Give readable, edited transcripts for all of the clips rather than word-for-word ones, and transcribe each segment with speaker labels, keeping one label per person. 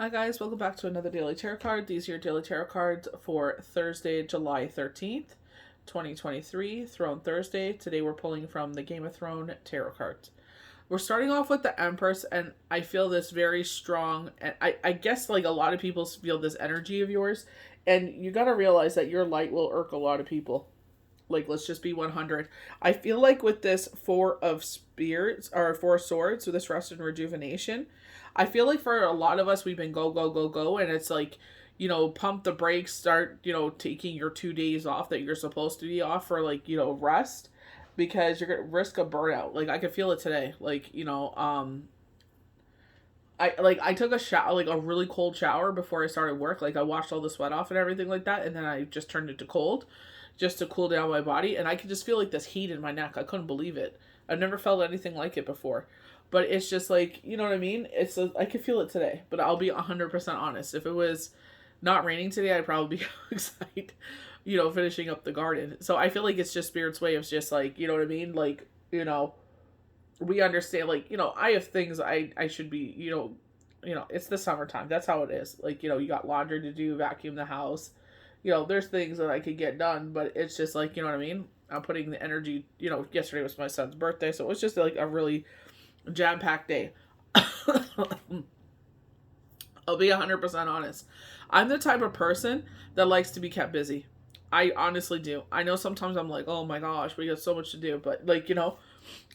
Speaker 1: Hi guys, welcome back to another Daily Tarot card. These are your Daily Tarot cards for Thursday, July 13th, 2023, Throne Thursday. Today we're pulling from the Game of Thrones Tarot cards. We're starting off with the Empress, and I feel this very strong, and I guess like a lot of people feel this energy of yours, and you gotta realize that your light will irk a lot of people. Like, let's just be 100. I feel like with this Four of Spears, or Four of Swords, with this Rest and Rejuvenation, I feel like for a lot of us, we've been go, go, go, go, and it's like, pump the brakes, start, taking your 2 days off that you're supposed to be off for, like, rest, because you're going to risk a burnout. Like, I could feel it today. Like, I took a shower, like a really cold shower before I started work. Like, I washed all the sweat off and everything like that, and then I just turned it to cold just to cool down my body, and I could just feel like this heat in my neck. I couldn't believe it. I've never felt anything like it before. But it's just like, you know what I mean? I could feel it today, but I'll be 100% honest. If it was not raining today, I'd probably be excited, finishing up the garden. So I feel like it's just Spirit's way of just like, you know what I mean? Like, we understand, like, I have things I should be, it's the summertime. That's how it is. Like, you got laundry to do, vacuum the house. There's things that I could get done, but it's just like, you know what I mean? I'm putting the energy, yesterday was my son's birthday, so it was just like a really jam-packed day. I'll be 100% honest. I'm the type of person that likes to be kept busy. I honestly do. I know sometimes I'm like, oh my gosh, we got so much to do. But like,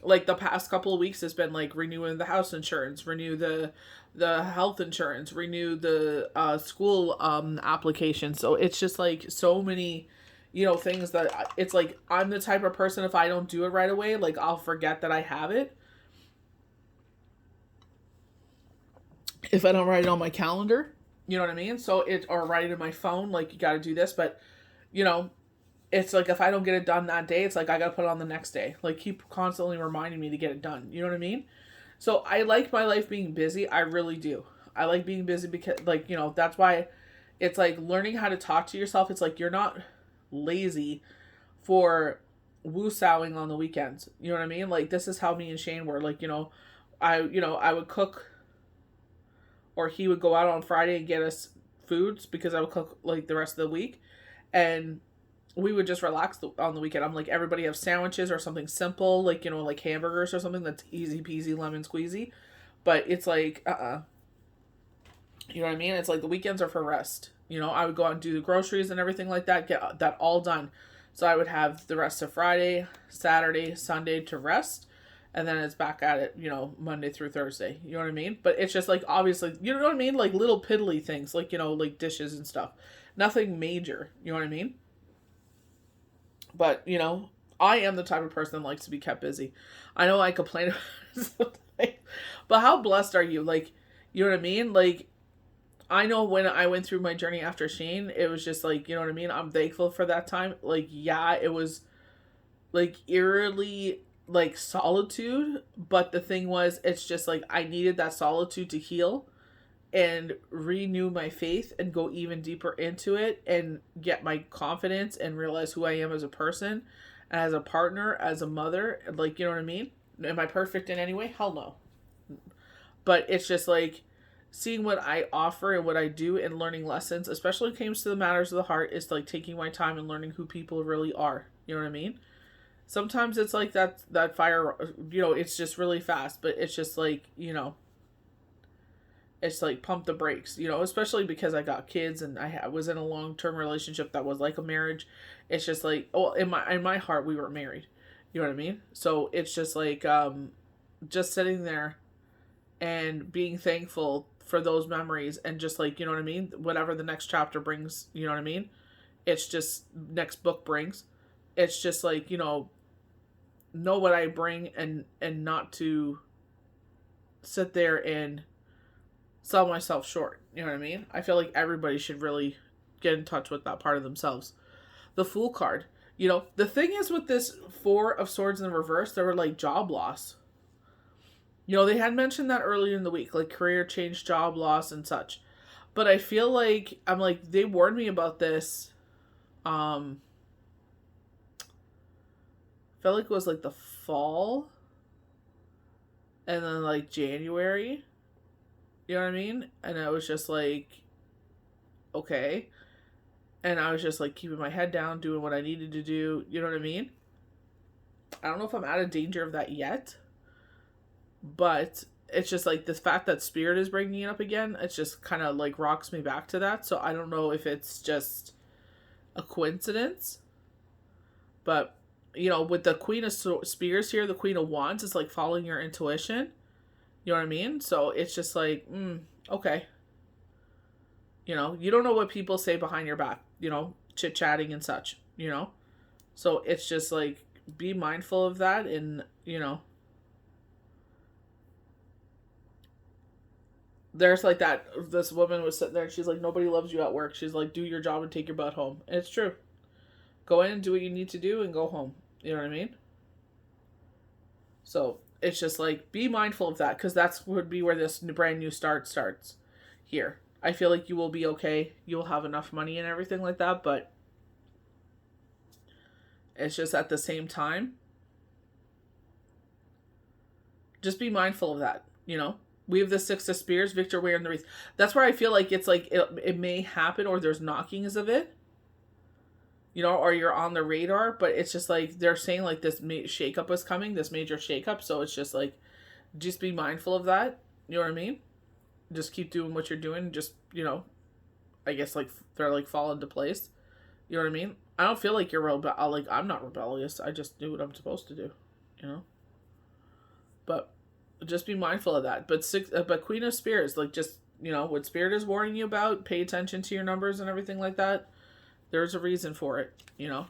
Speaker 1: like the past couple of weeks has been like renewing the house insurance, renew the health insurance, renew the school application. So it's just like so many, things that it's like I'm the type of person, if I don't do it right away, like I'll forget that I have it. If I don't write it on my calendar, you know what I mean? So or write it in my phone, like you got to do this, but you know, it's like if I don't get it done that day, it's like I got to put it on the next day. Like keep constantly reminding me to get it done. You know what I mean? So I like my life being busy. I really do. I like being busy because like, that's why it's like learning how to talk to yourself. It's like you're not lazy for woo-sowing on the weekends. You know what I mean? Like this is how me and Shane were. Like, I would cook, or he would go out on Friday and get us foods because I would cook like the rest of the week, and we would just relax on the weekend. I'm like, everybody have sandwiches or something simple, like like hamburgers or something that's easy peasy lemon squeezy. But it's like, you know what I mean? It's like the weekends are for rest. I would go out and do the groceries and everything like that, get that all done. So I would have the rest of Friday, Saturday, Sunday to rest, and then it's back at it, Monday through Thursday. You know what I mean? But it's just like, obviously, you know what I mean? Like little piddly things, like, like dishes and stuff. Nothing major. You know what I mean? But, I am the type of person that likes to be kept busy. I know I complain about it sometimes, but how blessed are you? Like, you know what I mean? Like, I know when I went through my journey after Shane, it was just like, you know what I mean? I'm thankful for that time. Like, yeah, it was like eerily like solitude, but the thing was, it's just like I needed that solitude to heal and renew my faith and go even deeper into it and get my confidence and realize who I am as a person, as a partner, as a mother. Like, you know what I mean? Am I perfect in any way? Hell no. But it's just like seeing what I offer and what I do and learning lessons, especially when it comes to the matters of the heart, is like taking my time and learning who people really are. You know what I mean? Sometimes it's like that fire, it's just really fast, but it's just like, it's like pump the brakes, especially because I got kids and I was in a long-term relationship that was like a marriage. It's just like, oh, in my heart we were married. You know what I mean? So it's just like just sitting there and being thankful for those memories, and just like, you know what I mean, whatever the next chapter brings, you know what I mean, it's just next book brings, it's just like, know what I bring, and not to sit there and sell myself short. You know what I mean? I feel like everybody should really get in touch with that part of themselves. The Fool card. The thing is with this Four of Swords in reverse, there were like job loss. They had mentioned that earlier in the week, like career change, job loss, and such. But I feel like, I'm like, they warned me about this. I felt like it was like the fall, and then like January. You know what I mean? And I was just like, okay. And I was just like keeping my head down, doing what I needed to do. You know what I mean? I don't know if I'm out of danger of that yet, but it's just like the fact that spirit is bringing it up again. It's just kind of like rocks me back to that. So I don't know if it's just a coincidence, but you know, with the Queen of Spears here, the Queen of Wands is like following your intuition. You know what I mean? So it's just like, okay. You know, you don't know what people say behind your back, you know, chit chatting and such, you know? So it's just like, be mindful of that. And, you know, there's like that, this woman was sitting there and she's like, nobody loves you at work. She's like, do your job and take your butt home. And it's true. Go in and do what you need to do and go home. You know what I mean? So it's just like, be mindful of that because that's would be where this brand new start starts here. I feel like you will be okay. You'll have enough money and everything like that, but it's just at the same time, just be mindful of that, you know? We have the Six of Spears, Victor wearing the wreath. That's where I feel like it's like it may happen or there's knockings of it, you know, or you're on the radar, but it's just like they're saying like this shakeup was coming, this major shakeup. So it's just like, just be mindful of that. You know what I mean? Just keep doing what you're doing. Just, you know, I guess like they're like fall into place. You know what I mean? I don't feel like you're like I'm not rebellious. I just do what I'm supposed to do, you know. But just be mindful of that. But Queen of Spears, like just you know what Spirit is warning you about. Pay attention to your numbers and everything like that. There's a reason for it, you know.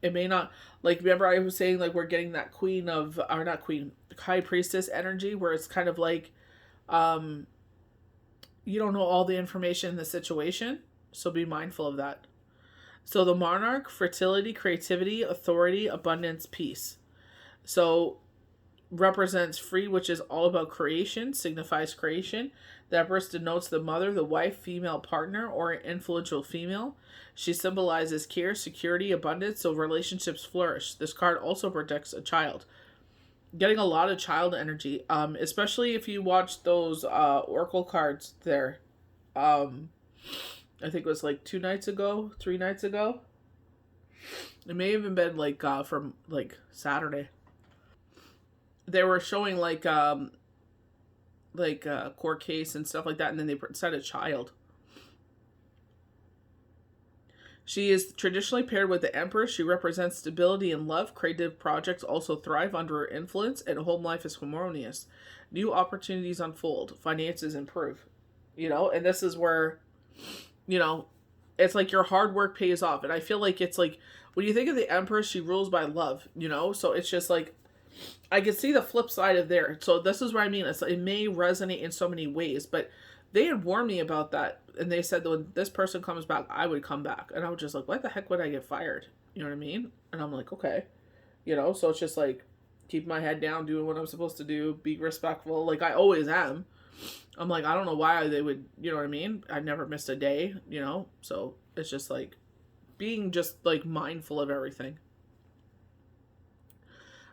Speaker 1: It may not like remember I was saying like we're getting that Queen of or not Queen High Priestess energy where it's kind of like um you don't know all the information in the situation, so be mindful of that. So the monarch, fertility, creativity, authority, abundance, peace. So represents free, which is all about creation, signifies creation. The Empress denotes the mother, the wife, female partner, or influential female. She symbolizes care, security, abundance, so relationships flourish. This card also protects a child. Getting a lot of child energy, especially if you watch those oracle cards there. I think it was like 2 nights ago, 3 nights ago. It may have even been like from like Saturday. They were showing like court case and stuff like that, and then they said a child. She is traditionally paired with the Empress. She represents stability and love. Creative projects also thrive under her influence, and home life is harmonious. New opportunities unfold. Finances improve. You know, and this is where, you know, it's like your hard work pays off. And I feel like it's like, when you think of the Empress, she rules by love, you know? So it's just like, I can see the flip side of there. So this is what I mean. It may resonate in so many ways, but they had warned me about that. And they said that when this person comes back, I would come back. And I was just like, why the heck would I get fired? You know what I mean? And I'm like, okay. You know, so it's just like, keep my head down, doing what I'm supposed to do, be respectful. Like I always am. I'm like, I don't know why they would, you know what I mean? I never missed a day, you know? So it's just like, being just like mindful of everything.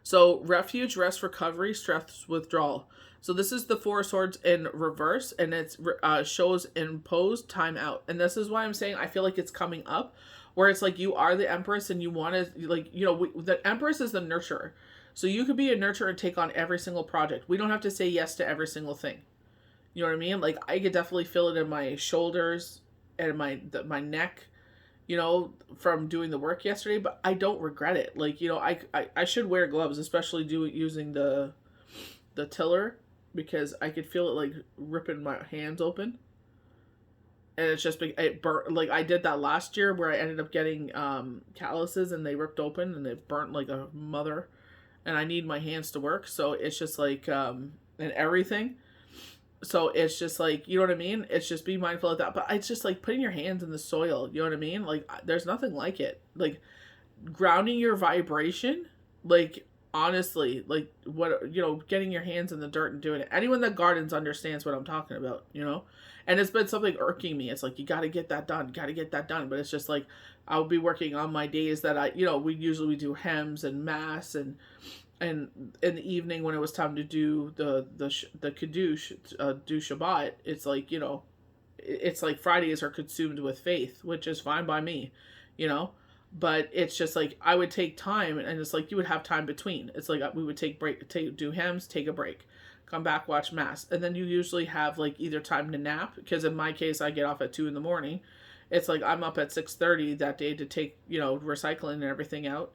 Speaker 1: So refuge, rest, recovery, stress, withdrawal. So this is the Four of Swords in reverse, and it shows imposed time out. And this is why I'm saying I feel like it's coming up, where it's like you are the Empress and you want to, like, you know, the Empress is the nurturer. So you could be a nurturer and take on every single project. We don't have to say yes to every single thing. You know what I mean? Like I could definitely feel it in my shoulders and my neck, you know, from doing the work yesterday, but I don't regret it. Like, you know, I should wear gloves, especially using the tiller, because I could feel it like ripping my hands open. And it's just it burnt. Like I did that last year where I ended up getting calluses and they ripped open and it burnt like a mother. And I need my hands to work, so it's just like and everything. So it's just like, you know what I mean? It's just be mindful of that. But it's just like putting your hands in the soil, you know what I mean? Like there's nothing like it. Like grounding your vibration, like honestly, like what, you know, getting your hands in the dirt and doing it. Anyone that gardens understands what I'm talking about, you know? And it's been something irking me. It's like, you got to get that done, got to get that done. But it's just like, I'll be working on my days that we usually do hems and mass and And in the evening when it was time to do the kiddush, do Shabbat, it's like, it's like Fridays are consumed with faith, which is fine by me, you know. But it's just like I would take time, and it's like you would have time between. It's like we would do hymns, take a break, come back, watch mass, and then you usually have like either time to nap, because in my case I get off at 2 in the morning. It's like I'm up at 6:30 that day to take recycling and everything out,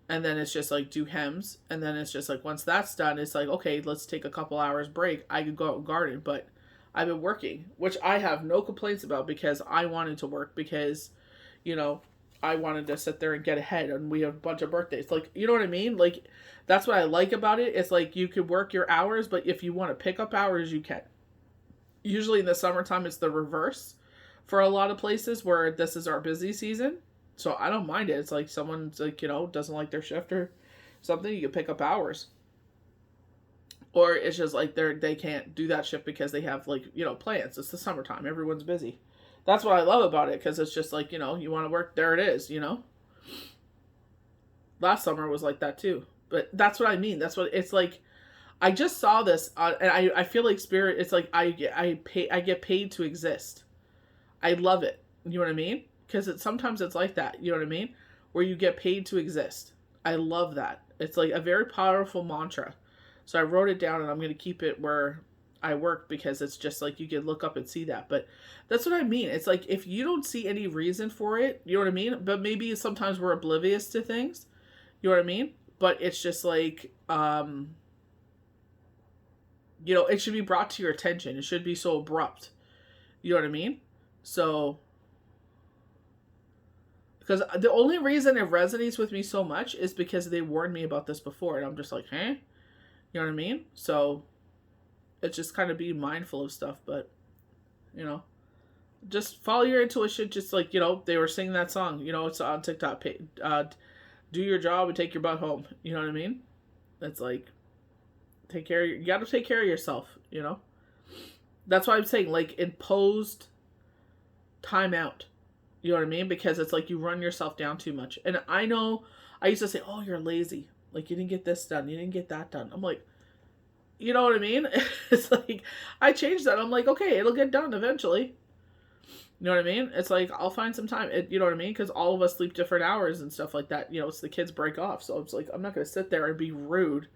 Speaker 1: and then it's just like do hymns, and then it's just like once that's done, it's like, okay, let's take a couple hours break. I could go out and garden, but I've been working, which I have no complaints about, because I wanted to work, because you know I wanted to sit there and get ahead, and we have a bunch of birthdays, like, you know what I mean, like that's what I like about it. It's like you could work your hours, but if you want to pick up hours, you can. Usually in the summertime it's the reverse for a lot of places, where this is our busy season. So I don't mind it. It's like someone's like, doesn't like their shift or something, you can pick up hours. Or it's just like they can't do that shift because they have like, plans. It's the summertime. Everyone's busy. That's what I love about it, because it's just like, you want to work, there it is. Last summer was like that too. But that's what I mean. That's what it's like. I just saw this, and I feel like spirit. It's like I get paid to exist. I love it. You know what I mean? Because sometimes it's like that. You know what I mean? Where you get paid to exist. I love that. It's like a very powerful mantra. So I wrote it down, and I'm going to keep it where I work, because it's just like you can look up and see that. But that's what I mean. It's like if you don't see any reason for it, you know what I mean? But maybe sometimes we're oblivious to things. You know what I mean? But it's just like, it should be brought to your attention. It should be so abrupt. You know what I mean? So, because the only reason it resonates with me so much is because they warned me about this before, and I'm just like, huh? You know what I mean? So, it's just kind of being mindful of stuff, but, just follow your intuition. Just like, they were singing that song, it's on TikTok. Do your job and take your butt home. You know what I mean? It's like, you got to take care of yourself, That's why I'm saying, like, imposed time out. You know what I mean? Because it's like you run yourself down too much. And I know, I used to say, oh, you're lazy. Like, you didn't get this done. You didn't get that done. I'm like, you know what I mean? It's like, I changed that. I'm like, okay, it'll get done eventually. You know what I mean? It's like, I'll find some time. You know what I mean? Because all of us sleep different hours and stuff like that. It's the kids break off. So it's like, I'm not going to sit there and be rude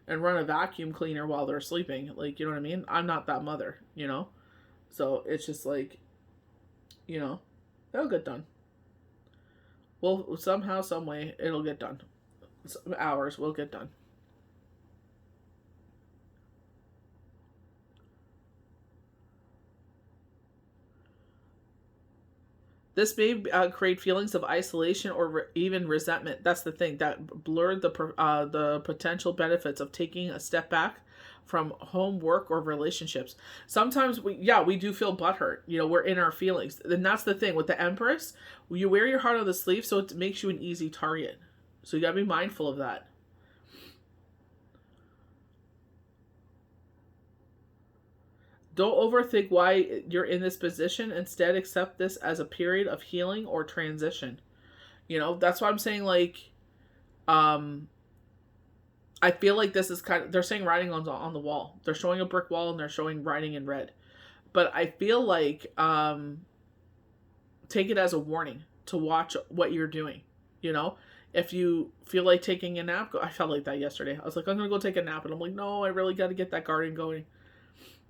Speaker 1: and run a vacuum cleaner while they're sleeping. Like, you know what I mean? I'm not that mother, So it's just like, it'll get done. Well, somehow, some way, it'll get done. Some hours will get done. This may create feelings of isolation or even resentment. That's the thing that blurred the potential benefits of taking a step back from home, work, or relationships. Sometimes we do feel butthurt. We're in our feelings, and that's the thing with the Empress. You wear your heart on the sleeve, so it makes you an easy target. So you gotta be mindful of that. Don't overthink why you're in this position. Instead, accept this as a period of healing or transition. That's why I'm saying, like, I feel like this is they're saying writing on the wall. They're showing a brick wall, and they're showing writing in red. But I feel like, take it as a warning to watch what you're doing. If you feel like taking a nap, I felt like that yesterday. I was like, I'm going to go take a nap. And I'm like, no, I really got to get that garden going.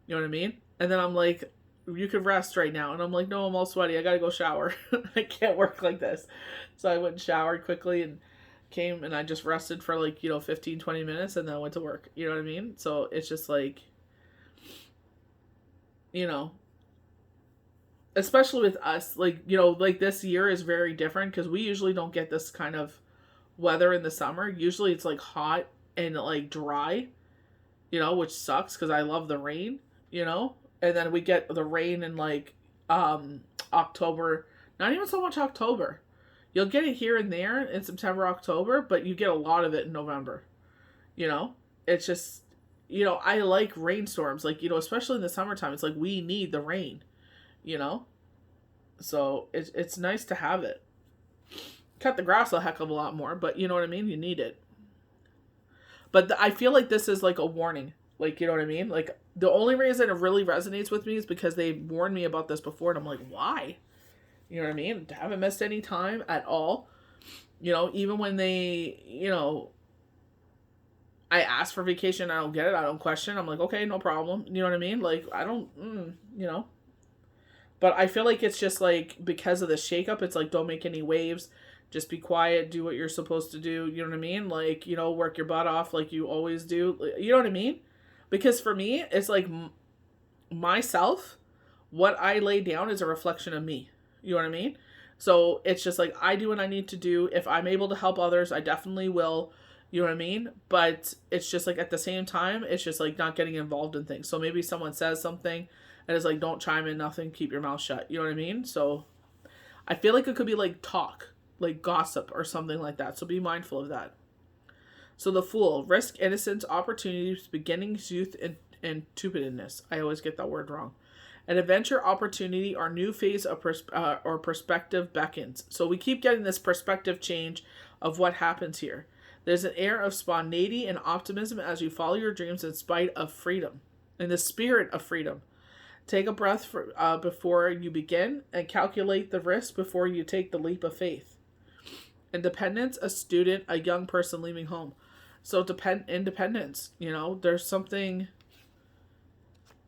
Speaker 1: You know what I mean? And then I'm like, you could rest right now. And I'm like, no, I'm all sweaty. I got to go shower. I can't work like this. So I went and showered quickly and came, and I just rested for like, 15, 20 minutes, and then I went to work. You know what I mean? So it's just like, especially with us, like, like this year is very different, because we usually don't get this kind of weather in the summer. Usually it's like hot and like dry, which sucks, because I love the rain. And then we get the rain in like October. Not even so much October. You'll get it here and there in September, October, but you get a lot of it in November. It's just, I like rainstorms, like, especially in the summertime. It's like we need the rain, so it's nice to have it. Cut the grass a heck of a lot more, but you know what I mean? You need it. But I feel like this is like a warning. Like, you know what I mean? Like, the only reason it really resonates with me is because they warned me about this before, and I'm like, why? You know what I mean? Haven't missed any time at all. You know, even when they, I ask for vacation, I don't get it, I don't question. I'm like, okay, no problem. You know what I mean? Like, I don't, you know. But I feel like it's just like, because of the shakeup, it's like, don't make any waves. Just be quiet, do what you're supposed to do. You know what I mean? Like, work your butt off like you always do. You know what I mean? Because for me, it's like myself, what I lay down is a reflection of me. You know what I mean? So it's just like, I do what I need to do. If I'm able to help others, I definitely will. You know what I mean? But it's just like, at the same time, it's just like not getting involved in things. So maybe someone says something and it's like, don't chime in, nothing, keep your mouth shut. You know what I mean? So I feel like it could be like talk, like gossip or something like that. So be mindful of that. So the Fool, risk, innocence, opportunities, beginnings, youth, and stupidness. I always get that word wrong. An adventure, opportunity, or new phase of or perspective beckons. So we keep getting this perspective change of what happens here. There's an air of spontaneity and optimism as you follow your dreams in spite of freedom, in the spirit of freedom. Take a breath before you begin, and calculate the risk before you take the leap of faith. Independence, a student, a young person leaving home. So independence, there's something,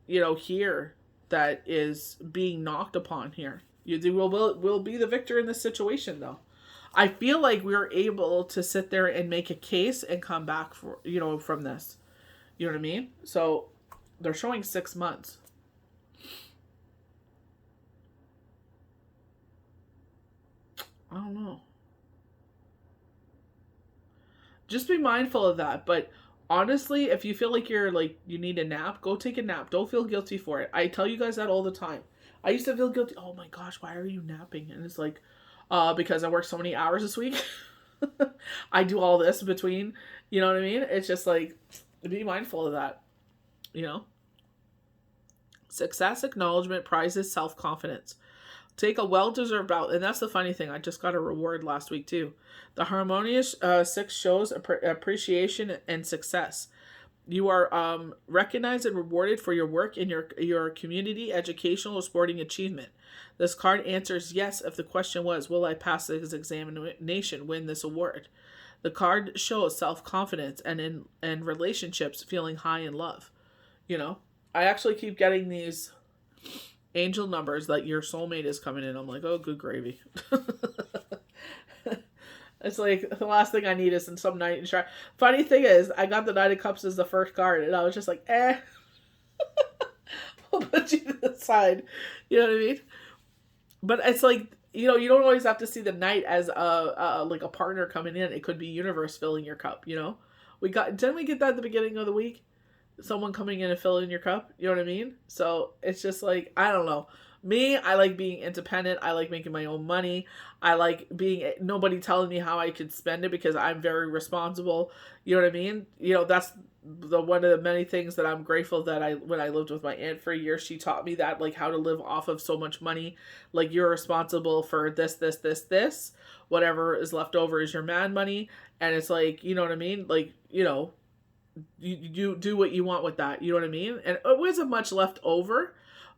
Speaker 1: here that is being knocked upon here. You will be the victor in this situation, though. I feel like we were able to sit there and make a case and come back from this. You know what I mean? So they're showing 6 months. I don't know. Just be mindful of that. But honestly, if you feel like you need a nap, go take a nap. Don't feel guilty for it. I tell you guys that all the time. I used to feel guilty. Oh my gosh, why are you napping? And it's like, because I work so many hours this week. I do all this between, you know what I mean? It's just like, be mindful of that, Success, acknowledgement, prizes, self-confidence. Take a well-deserved out. And that's the funny thing. I just got a reward last week too. The harmonious 6 shows appreciation and success. You are recognized and rewarded for your work in your community, educational, or sporting achievement. This card answers yes if the question was, will I pass this examination, win this award? The card shows self-confidence and in relationships, feeling high in love. I actually keep getting these angel numbers that your soulmate is coming in. I'm like, oh, good gravy. It's like, the last thing I need is in some knight in shrine. Funny thing is, I got the Knight of Cups as the first card, and I was just like, I'll put you to the side. You know what I mean? But it's like, you don't always have to see the knight as like a partner coming in. It could be universe filling your cup, didn't we get that at the beginning of the week? Someone coming in and filling your cup, you know what I mean? So it's just like, I don't know. Me, I like being independent. I like making my own money. I like nobody telling me how I could spend it because I'm very responsible. You know what I mean? That's one of the many things that I'm grateful that when I lived with my aunt for a year, she taught me that, like, how to live off of so much money. Like, you're responsible for this. Whatever is left over is your man money. And it's like, you know what I mean? Like, you do what you want with that. You know what I mean? And it wasn't much left over,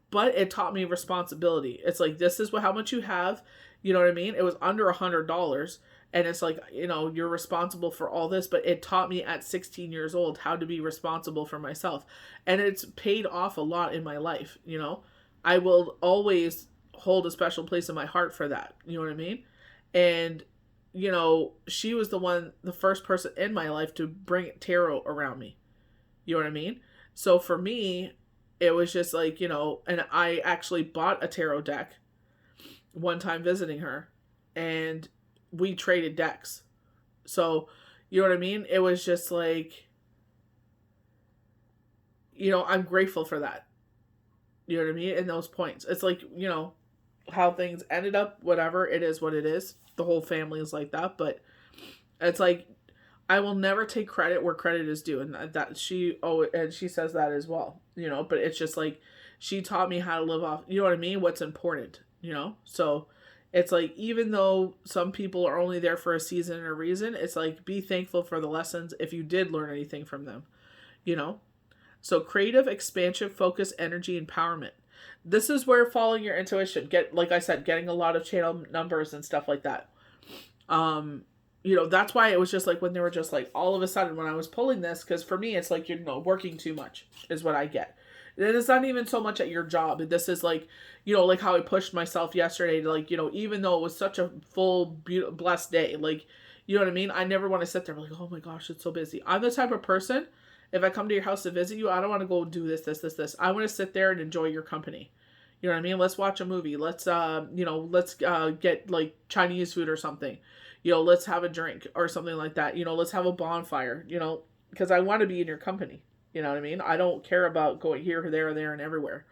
Speaker 1: but it taught me responsibility. It's like, this is how much you have. You know what I mean? It was under $100. And it's like, you're responsible for all this. But it taught me at 16 years old how to be responsible for myself. And it's paid off a lot in my life. I will always hold a special place in my heart for that. You know what I mean? And she was the first person in my life to bring tarot around me. You know what I mean? So for me, it was just like, and I actually bought a tarot deck one time visiting her, and we traded decks. So, you know what I mean? It was just like, I'm grateful for that. You know what I mean? In those points. It's like, how things ended up, whatever, it is what it is. The whole family is like that, but it's like, I will never take credit where credit is due, and and she says that as well, but it's just like, she taught me how to live off, you know what I mean, what's important, so It's like, even though some people are only there for a season or a reason, it's like, be thankful for the lessons if you did learn anything from them, you know? So creative, expansion, focus, energy, empowerment. This is where following your intuition, like I said, getting a lot of channel numbers and stuff like that. That's why it was just like when they were just like all of a sudden when I was pulling this, because for me it's like, working too much is what I get. And it's not even so much at your job. This is like, like how I pushed myself yesterday to, like, even though it was such a full, blessed day, like, you know what I mean? I never want to sit there like, oh my gosh, it's so busy. I'm the type of person, if I come to your house to visit you, I don't want to go do this. I want to sit there and enjoy your company. You know what I mean? Let's watch a movie. Let's get like Chinese food or something. Let's have a drink or something like that. Let's have a bonfire, because I want to be in your company. You know what I mean? I don't care about going here, there, and everywhere.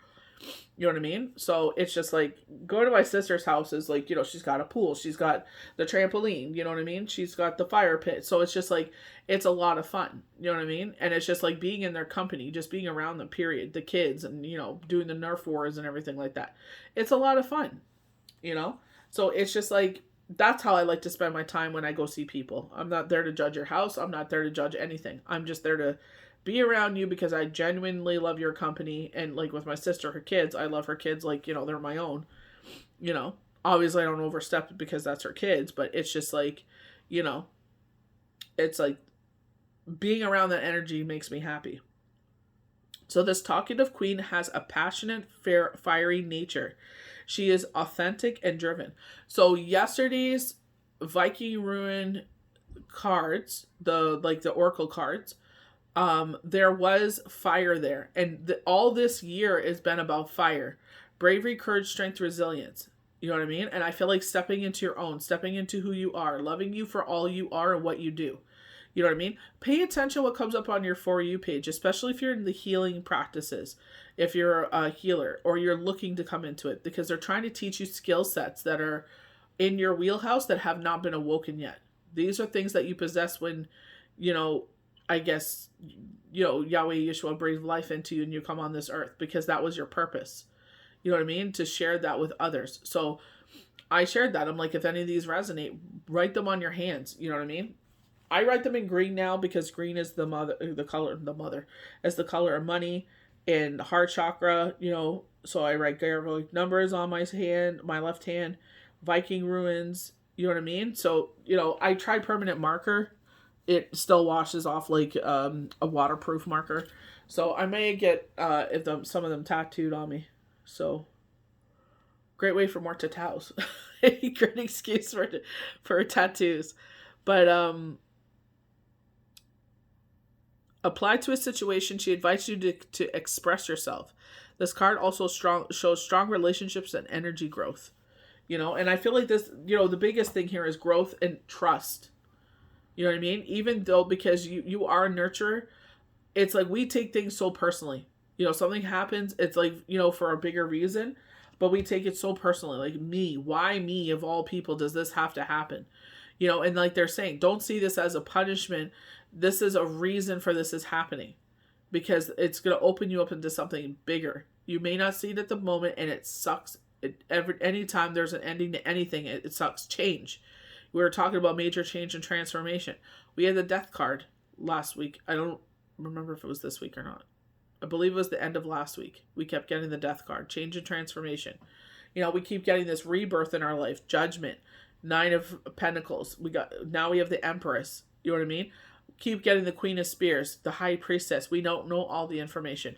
Speaker 1: You know what I mean? So it's just like, go to my sister's house is like, she's got a pool. She's got the trampoline. You know what I mean? She's got the fire pit. So it's just like, it's a lot of fun. You know what I mean? And it's just like being in their company, just being around them, period. The kids and, doing the Nerf wars and everything like that. It's a lot of fun, So it's just like, that's how I like to spend my time when I go see people. I'm not there to judge your house. I'm not there to judge anything. I'm just there to be around you because I genuinely love your company. And like with my sister, her kids, I love her kids like, they're my own. Obviously I don't overstep it because that's her kids, but it's just like, it's like being around that energy makes me happy. So this talkative queen has a passionate, fiery nature. She is authentic and driven. So yesterday's Viking Ruin cards, the Oracle cards, there was fire there. And all this year has been about fire. Bravery, courage, strength, resilience. You know what I mean? And I feel like stepping into your own, stepping into who you are, loving you for all you are and what you do. You know what I mean? Pay attention what comes up on your For You page, especially if you're in the healing practices, if you're a healer or you're looking to come into it, because they're trying to teach you skill sets that are in your wheelhouse that have not been awoken yet. These are things that you possess when, I guess, Yahweh Yeshua breathed life into you and you come on this earth, because that was your purpose. You know what I mean? To share that with others. So I shared that. I'm like, if any of these resonate, write them on your hands. You know what I mean? I write them in green now because green is the color of money and heart chakra, so I write Gargoyle numbers on my hand, my left hand, Viking ruins, you know what I mean? So, I tried permanent marker. It still washes off like a waterproof marker. So I may get some of them tattooed on me. So great way for more tattoos. Great excuse for tattoos. But apply to a situation. She invites you to express yourself. This card also shows strong relationships and energy growth. And I feel like this, the biggest thing here is growth and trust. You know what I mean? Even though, because you are a nurturer, it's like we take things so personally. Something happens, it's like, for a bigger reason, but we take it so personally. Like, me, why me of all people does this have to happen? And like they're saying, don't see this as a punishment. This is a reason for this is happening, because it's going to open you up into something bigger. You may not see it at the moment, and it sucks. Anytime there's an ending to anything, it sucks. Change. We were talking about major change and transformation. We had the death card last week. I don't remember if it was this week or not. I believe it was the end of last week. We kept getting the death card, change and transformation. We keep getting this rebirth in our life, judgment, 9 of Pentacles. Now we have the Empress. You know what I mean? Keep getting the Queen of Spears, the High Priestess. We don't know all the information.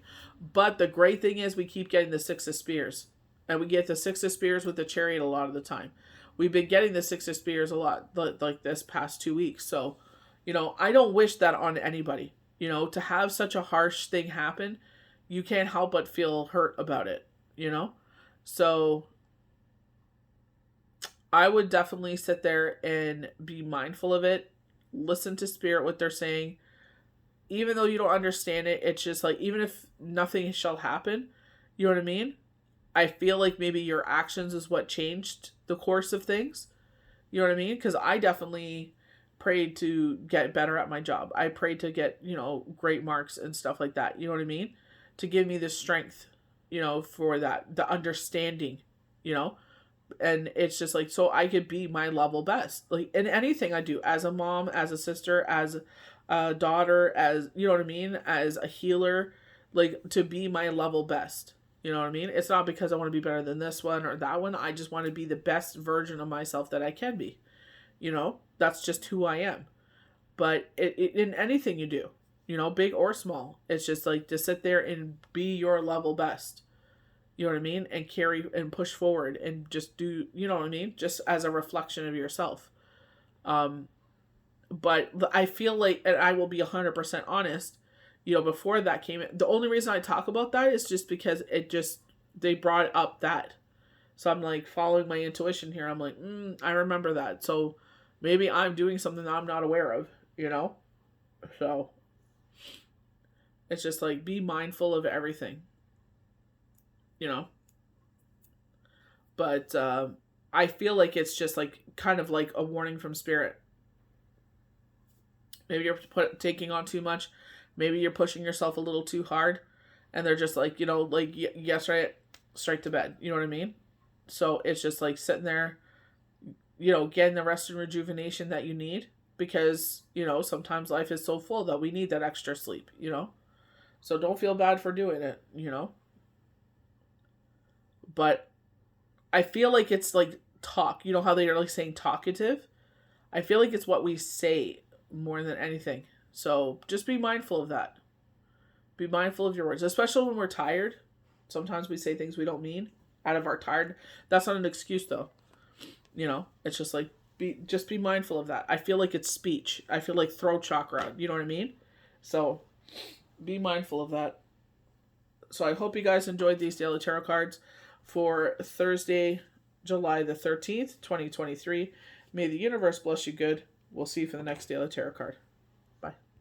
Speaker 1: But the great thing is we keep getting the 6 of Spears. And we get the 6 of Spears with the Chariot a lot of the time. We've been getting the 6 of Spears a lot, like this past 2 weeks. So, I don't wish that on anybody. To have such a harsh thing happen, you can't help but feel hurt about it, So I would definitely sit there and be mindful of it. Listen to Spirit, what they're saying. Even though you don't understand it, it's just like, even if nothing shall happen, you know what I mean? I feel like maybe your actions is what changed the course of things. You know what I mean? Because I definitely prayed to get better at my job. I prayed to get, great marks and stuff like that. You know what I mean? To give me the strength, for that, the understanding, And it's just like, so I could be my level best, like in anything I do, as a mom, as a sister, as a daughter, as, you know what I mean, as a healer, like to be my level best. You know what I mean? It's not because I want to be better than this one or that one. I just want to be the best version of myself that I can be. You know, that's just who I am. But in anything you do, you know, big or small, it's just like to sit there and be your level best. You know what I mean? And carry and push forward and just do, you know what I mean? Just as a reflection of yourself. Um, but I feel like, and I will be 100% honest, you know, before that came in, the only reason I talk about that is just because they brought up that. So I'm like following my intuition here. I'm like, I remember that. So maybe I'm doing something that I'm not aware of, you know? So it's just like, be mindful of everything, you know? But I feel like it's just like kind of like a warning from spirit. Maybe you're taking on too much. Maybe you're pushing yourself a little too hard. And they're just like, you know, like, yes, right, straight to bed. You know what I mean? So it's just like sitting there, you know, getting the rest and rejuvenation that you need. Because, you know, sometimes life is so full that we need that extra sleep, you know? So don't feel bad for doing it, you know? But I feel like it's like talk. You know how they are like saying talkative? I feel like it's what we say more than anything. So just be mindful of that. Be mindful of your words, especially when we're tired. Sometimes we say things we don't mean out of our tired. That's not an excuse though. You know, it's just like be mindful of that. I feel like it's speech. I feel like throat chakra. You know what I mean? So be mindful of that. So I hope you guys enjoyed these daily tarot cards for Thursday, July the 13th, 2023. May the universe bless you good. We'll see you for the next daily tarot card.